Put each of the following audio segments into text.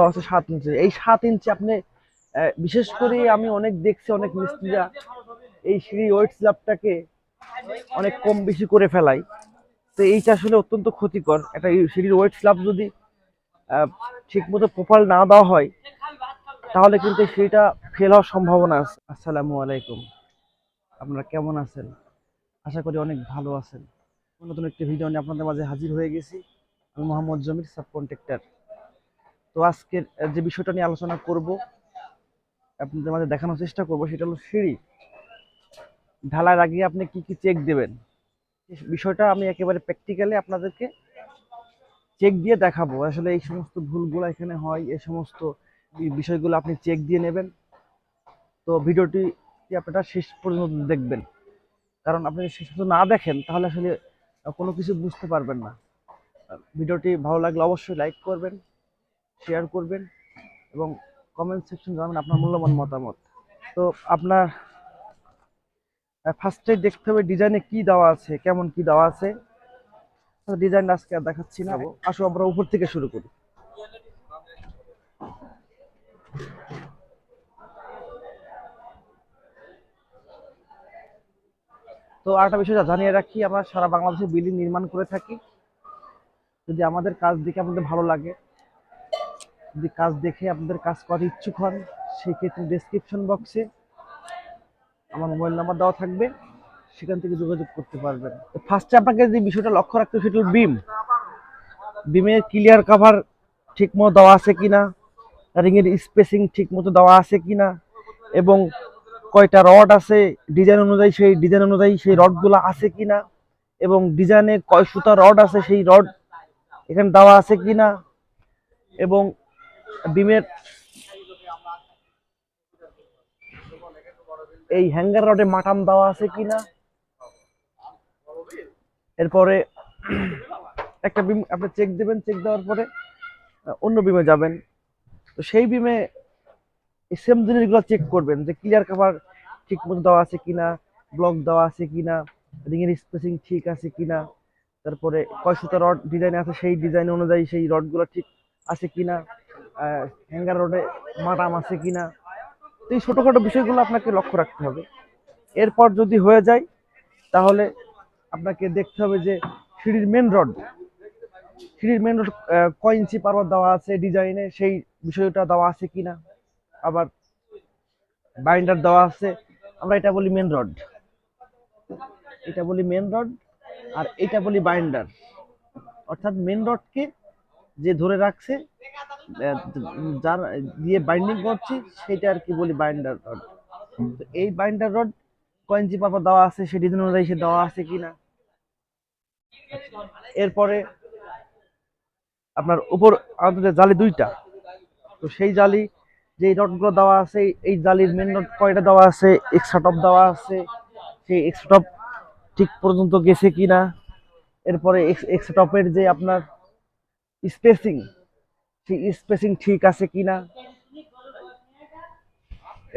আছে 7 ইঞ্চি। এই 7 ইঞ্চি আপনি বিশেষ করে আমি অনেক দেখছি, অনেক মিস্ত্রিরা এই সিঁড়ির ওয়েট স্ল্যাবটাকে অনেক কম বেশি করে ফেলায়। তো এইটা আসলে অত্যন্ত ক্ষতিকর। একটা সিঁড়ির ওয়েট স্ল্যাব যদি ঠিক মতো প্রপার না দেওয়া হয়, তাহলে কিন্তু সিঁড়িটা ফেল হওয়ার সম্ভাবনা আছে। আসসালামু আলাইকুম, আপনারা কেমন আছেন? আশা করি অনেক ভালো আছেন। নতুন একটি ভিডিও নিয়ে আপনাদের মাঝে হাজির হয়ে গেছি। আমি মোহাম্মদ জমির, সাব কন্ট্রাক্টর। তো আজকের যে বিষয়টা নিয়ে আলোচনা করব, আপনাদের মাঝে দেখানোর চেষ্টা করব, সেটা হলো সিঁড়ি ঢালার আগে আপনি কি কি চেক দেবেন। বিষয়টা আমি একেবারে প্র্যাকটিক্যালি আপনাদেরকে চেক দিয়ে দেখাবো। আসলে এই সমস্ত ভুলগুলো এখানে হয়, এই সমস্ত বিষয়গুলো আপনি চেক দিয়ে নেবেন। তো ভিডিওটি আপনারা শেষ পর্যন্ত দেখবেন, কারণ আপনি শেষ পর্যন্ত না দেখেন তাহলে আসলে কোনো কিছু বুঝতে পারবেন না। ভিডিওটি ভালো লাগলে অবশ্যই লাইক করবেন, শেয়ার করবেন এবং কমেন্ট সেকশন জানাবেন আপনার মূল্যবান মতামত। তো আপনার ফার্স্টে দেখতে হবে ডিজাইনে কি দেওয়া আছে, কেমন কি দেওয়া আছে। ডিজাইন আজকে আর দেখাচ্ছি না, আসো আমরা উপর থেকে শুরু করি। তো আরেকটা বিষয় জানিয়ে রাখি, আমরা সারা বাংলাদেশে বিল্ডিং নির্মাণ করে থাকি। যদি আমাদের কাজ দেখে আপনাদের ভালো লাগে, যদি কাজ দেখে আপনাদের কাজ করার ইচ্ছুক হন, সেই ক্ষেত্রে ডেসক্রিপশন বক্সে আমার মোবাইল নাম্বার দেওয়া থাকবে, সেখান থেকে যোগাযোগ করতে পারবেন। তো ফার্স্টে আপনাকে যে বিষয়টা লক্ষ্য রাখতে হবে সেটা হল বিমের ক্লিয়ার কাভার ঠিক মতো দেওয়া আছে কিনা, রিংয়ের স্পেসিং ঠিক মতো দেওয়া আছে কিনা, এবং কয়টা রড আছে ডিজাইন অনুযায়ী, সেই ডিজাইন অনুযায়ী সেই রডগুলো আছে কিনা, এবং ডিজাইনে কয় সুতা রড আছে সেই রড এখানে দেওয়া আছে কিনা, এবং বিমের এই হ্যাঙ্গার রডে মাটাম দেওয়া আছে কিনা। এরপরে একটা বিম আপনি চেক দেবেন, চেক দেওয়ার পরে অন্য বিমে যাবেন। তো সেই বিমে এই সেম জিনিসগুলো চেক করবেন যে ক্লিয়ার কাভার ঠিক মতো দেওয়া আছে কিনা, ব্লক দেওয়া আছে কিনা, রিংয়ের স্পেসিং ঠিক আছে কিনা, তারপরে কয় সুতা রড ডিজাইন আছে সেই ডিজাইন অনুযায়ী সেই রডগুলো ঠিক আছে কিনা, হ্যাঙ্গার রডে মাটাম আছে কিনা। তো এই ছোটোখাটো বিষয়গুলো আপনাকে লক্ষ্য রাখতে হবে। এরপর যদি হয়ে যায়, তাহলে আপনাকে দেখতে হবে যে সিঁড়ির মেন রড কয় ইঞ্চি পারবার দেওয়া আছে ডিজাইনে, সেই বিষয়টা দেওয়া আছে কিনা। আবার বাইন্ডার দেওয়া আছে, আমরা এটা বলি মেন রড, এটা বলি মেন রড, আর এটা বলি বাইন্ডার। অর্থাৎ মেন রডকে যে ধরে রাখছে, যার দিয়ে বাইন্ডিং করছি, সেটা আর কি বলি বাইন্ডার রড। তো এই বাইন্ডার রড কয় ইঞ্চি পারবার দেওয়া আছে সেই ডিজাইন অনুযায়ী সে দেওয়া আছে কিনা। এরপরে আপনার উপর আমাদের জালি 2টা, তো সেই জালি যে রডগুলো দেওয়া আছে, এই জালির মেন রড কয়টা দেওয়া আছে, এক্সট্রা টপ দেওয়া আছে, সেই এক্সট্রা টপ ঠিক পর্যন্ত গেছে কিনা। এরপরে এক্সট্রা টপের যে আপনার স্পেসিং, সেই স্পেসিং ঠিক আছে কিনা।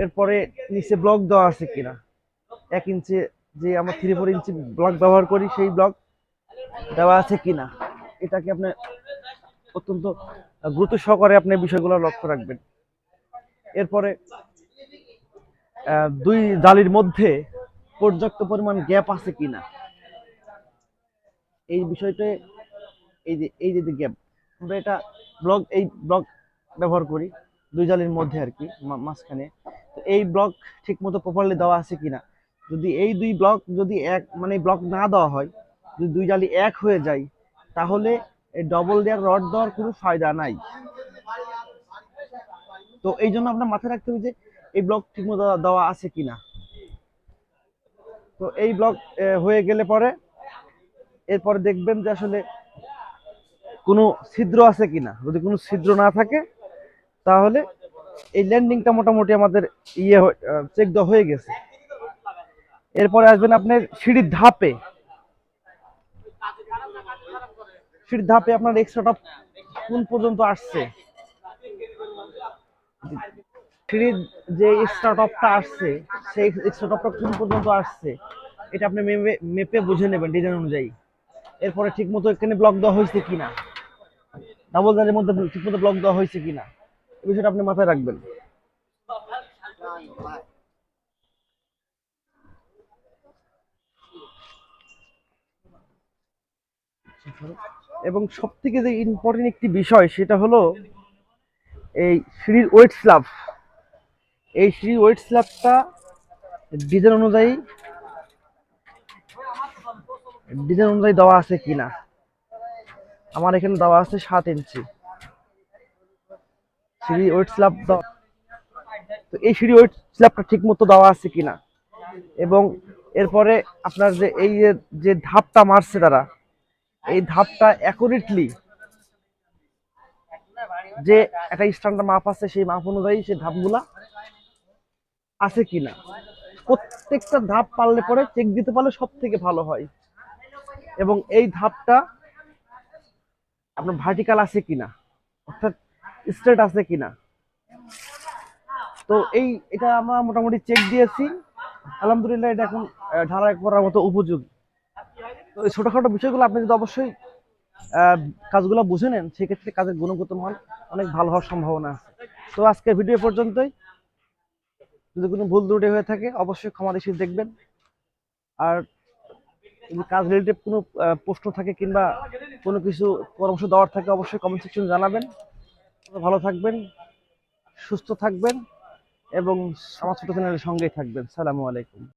এরপরে নিচে ব্লক দেওয়া আছে কিনা, 1 ইঞ্চি যে আমরা 3-4 ইঞ্চি ব্লক ব্যবহার করি, সেই ব্লক দেওয়া আছে কিনা। এটাকে আপনি অত্যন্ত গুরুত্ব সহকারে আপনি বিষয়গুলো লক্ষ্য রাখবেন। এরপরে 2 জালির মধ্যে পর্যাপ্ত পরিমাণ গ্যাপ আছে কিনা, এই বিষয়টা, এই যে গ্যাপ, আমরা এটা এই ব্লক ব্যবহার করি 2 জালির মধ্যে আর কি, মাঝখানে। তো এই ব্লক ঠিক মতো প্রপারলি দেওয়া আছে কিনা। যদি এই 2 ব্লক যদি এক মানে ব্লক না দেওয়া হয়, যদি 2 জালি এক হয়ে যায়, তাহলে এই ডবল দেওয়ার রড দেওয়ার কোনো ফায়দা নাই। তো এই জন্য আপনার মাথায় রাখতে হবে যে এই ব্লক ঠিক মতো দেওয়া আছে কিনা। তো এই ব্লক হয়ে গেলে পরে এরপরে দেখবেন যে আসলে কোনো ছিদ্র আছে কিনা। যদি কোনো ছিদ্র না থাকে, তাহলে এই ল্যান্ডিংটা মোটামুটি আমাদের চেক দেওয়া হয়ে গেছে। এরপরে আসবেন আপনার সিঁড়ির ধাপে আপনার এক্সট্রা টপ কোন পর্যন্ত আসছে, সিঁড়ির যে এক্সট্রা টপটা আসছে সেই এক্সট্রা টপটা কোন পর্যন্ত আসছে, এটা আপনি মেপে বুঝে নেবেন ডিজাইন অনুযায়ী। এরপরে ঠিক মতো এখানে ব্লক দেওয়া হয়েছে কিনা, ডাবল জালের মধ্যে ঠিক মতো ব্লক দেওয়া হয়েছে কিনা। এই বিষয়টা আপনি মাথায় রাখবেন। এবং সব থেকে যে ইম্পর্টেন্ট একটি বিষয় সেটা হলো এই সিঁড়ির ওয়েট স্ল্যাব। এই সিঁড়ির ওয়েট স্ল্যাবটা ডিজাইন অনুযায়ী দেওয়া আছে কিনা। আমার এখানে দেওয়া আছে 7 ইঞ্চি সিঁড়ি ওয়েট স্ল্যাব। তো এই সিঁড়ি ওয়েট স্ল্যাবটা ঠিক মতো দেওয়া আছে কিনা, এবং এরপরে আপনার যে এই যে ধাপটা মারছে তারা, এই ধাপটা অ্যাকুরেটলি যে একটা স্ট্যান্ডার্ড মাপ আছে সেই মাপ অনুযায়ী সেই ধাপগুলা আছে কিনা। প্রত্যেকটা ধাপ পারলে পরে চেক দিতে পারলে সব থেকে ভালো হয়। এবং এই ধাপটা আপনার ভার্টিক্যাল আছে কিনা, অর্থাৎ স্ট্রেট আছে কিনা। তো এটা আমরা মোটামুটি চেক দিয়েছি, আলহামদুলিল্লাহ এটা এখন ঢালাই করার মতো উপযোগী। তো এই ছোটখাটো বিষয়গুলো আপনি যদি অবশ্যই কাজগুলো বুঝে নেন, সেক্ষেত্রে কাজের গুণগত মান অনেক ভালো হওয়ার সম্ভাবনা আছে। তো আজকের ভিডিও পর্যন্তই। যদি কোনো ভুল ত্রুটি হয়ে থাকে অবশ্যই ক্ষমা দৃষ্টিতে দেখবেন। আর যদি কাজ রিলেটেড কোনো প্রশ্ন থাকে কিংবা কোনো কিছু পরামর্শ দেওয়ার থাকে অবশ্যই কমেন্ট সেকশনে জানাবেন। ভালো থাকবেন, সুস্থ থাকবেন এবং আমার ছোট চ্যানেলের সঙ্গেই থাকবেন। সালামু আলাইকুম।